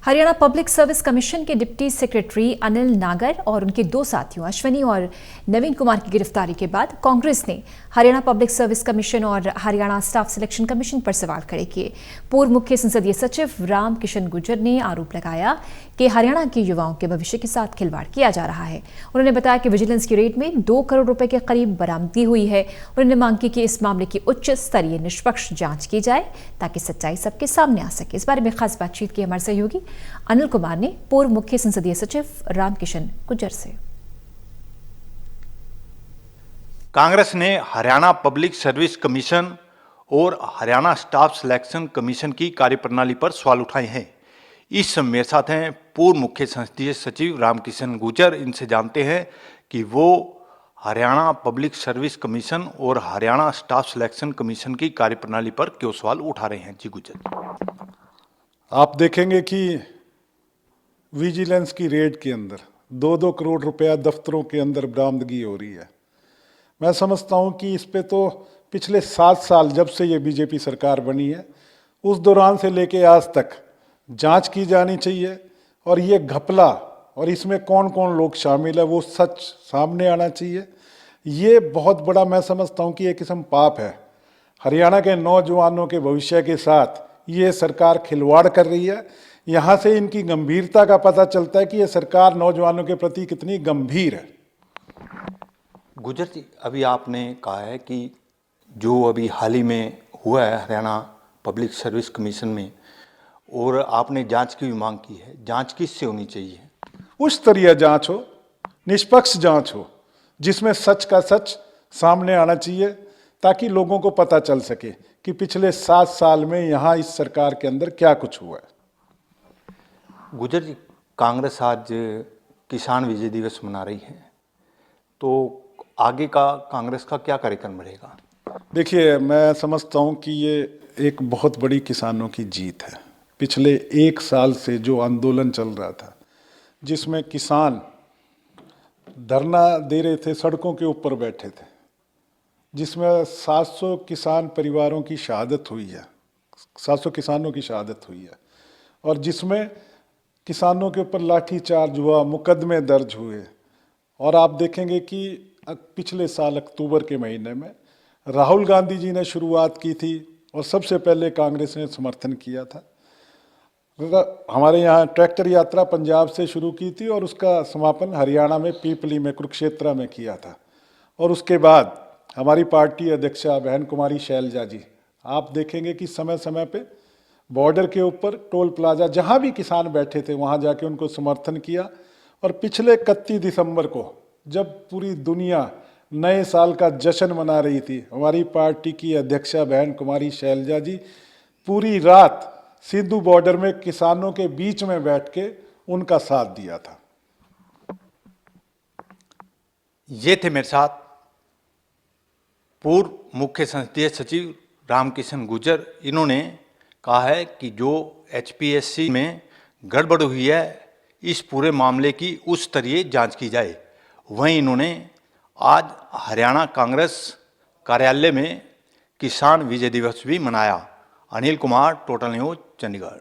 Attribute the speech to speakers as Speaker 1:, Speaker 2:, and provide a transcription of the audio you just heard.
Speaker 1: Haryana public service commission के deputy secretary Anil नागर और उनके दो साथियों अश्विनी और नवीन कुमार की गिरफ्तारी के बाद कांग्रेस ने हरियाणा पब्लिक सर्विस कमीशन और हरियाणा स्टाफ सिलेक्शन कमीशन पर सवाल खड़े किए। पूर्व मुख्य संसदीय सचिव राम किशन गुर्जर ने आरोप लगाया कि हरियाणा के युवाओं के भविष्य के साथ खिलवाड़ किया जा रहा है। उन्होंने बताया कि विजिलेंस की रेड में 2 करोड़ रुपए के करीब बरामदगी हुई है। उन्होंने मांग की कि इस मामले की उच्च स्तरीय निष्पक्ष जांच की जाए ताकि सच्चाई सबके सामने आ सके। इस बारे में खास बातचीत की हमारे सहयोगी अनिल कुमार ने पूर्व मुख्य संसदीय सचिव राम किशन गुर्जर से।
Speaker 2: कांग्रेस ने हरियाणा पब्लिक सर्विस कमीशन और हरियाणा स्टाफ सिलेक्शन कमीशन की कार्यप्रणाली पर सवाल उठाए हैं। इस समय मेरे साथ हैं पूर्व मुख्य संसदीय सचिव रामकिशन गुर्जर। इनसे जानते हैं कि वो हरियाणा पब्लिक सर्विस कमीशन और हरियाणा स्टाफ सिलेक्शन कमीशन की कार्यप्रणाली पर क्यों सवाल उठा रहे हैं। जी गुर्जर,
Speaker 3: आप देखेंगे कि विजिलेंस की रेड के अंदर 2-2 करोड़ रुपया दफ्तरों के अंदर बरामदगी हो रही है। मैं समझता हूं कि इस पे तो पिछले 7 साल जब से ये बीजेपी सरकार बनी है उस दौरान से लेके आज तक जांच की जानी चाहिए और ये घपला और इसमें कौन कौन लोग शामिल है वो सच सामने आना चाहिए। ये बहुत बड़ा मैं समझता हूं कि एक किस्म पाप है। हरियाणा के नौजवानों के भविष्य के साथ ये सरकार खिलवाड़ कर रही है। यहाँ से इनकी गंभीरता का पता चलता है कि ये सरकार नौजवानों के प्रति कितनी गंभीर है।
Speaker 2: गुर्जर जी, अभी आपने कहा है कि जो अभी हाल ही में हुआ है हरियाणा पब्लिक सर्विस कमीशन में, और आपने जांच की भी मांग की है। जांच किससे होनी चाहिए?
Speaker 3: उच्च स्तरीय जांच हो, निष्पक्ष जांच हो, जिसमें सच का सच सामने आना चाहिए ताकि लोगों को पता चल सके कि पिछले 7 साल में यहाँ इस सरकार के अंदर क्या कुछ हुआ है।
Speaker 2: गुर्जर जी, कांग्रेस आज किसान विजय दिवस मना रही है, तो आगे का कांग्रेस का क्या कार्यक्रम रहेगा?
Speaker 3: देखिए, मैं समझता हूँ कि ये एक बहुत बड़ी किसानों की जीत है। पिछले 1 साल से जो आंदोलन चल रहा था, जिसमें किसान धरना दे रहे थे, सड़कों के ऊपर बैठे थे, जिसमें 700 किसान परिवारों की शहादत हुई है, 700 किसानों की शहादत हुई है, और जिसमें किसानों के ऊपर लाठीचार्ज हुआ, मुकदमे दर्ज हुए। और आप देखेंगे कि पिछले साल अक्टूबर के महीने में राहुल गांधी जी ने शुरुआत की थी और सबसे पहले कांग्रेस ने समर्थन किया था। हमारे यहाँ ट्रैक्टर यात्रा पंजाब से शुरू की थी और उसका समापन हरियाणा में पीपली में कुरुक्षेत्र में किया था। और उसके बाद हमारी पार्टी अध्यक्षा बहन कुमारी शैलजा जी, आप देखेंगे कि समय समय पे बॉर्डर के ऊपर टोल प्लाजा जहाँ भी किसान बैठे थे वहाँ जाके उनको समर्थन किया। और पिछले 31 दिसंबर को जब पूरी दुनिया नए साल का जश्न मना रही थी, हमारी पार्टी की अध्यक्षा बहन कुमारी शैलजा जी पूरी रात सिद्धू बॉर्डर में किसानों के बीच में बैठ के उनका साथ दिया था।
Speaker 2: ये थे मेरे साथ पूर्व मुख्य संसदीय सचिव रामकिशन गुर्जर। इन्होंने कहा है कि जो HPSC में गड़बड़ हुई है, इस पूरे मामले की उच्च स्तरीय जांच की जाए। वहीं इन्होंने आज हरियाणा कांग्रेस कार्यालय में किसान विजय दिवस भी मनाया। Anil Kumar, total news, Chandigarh.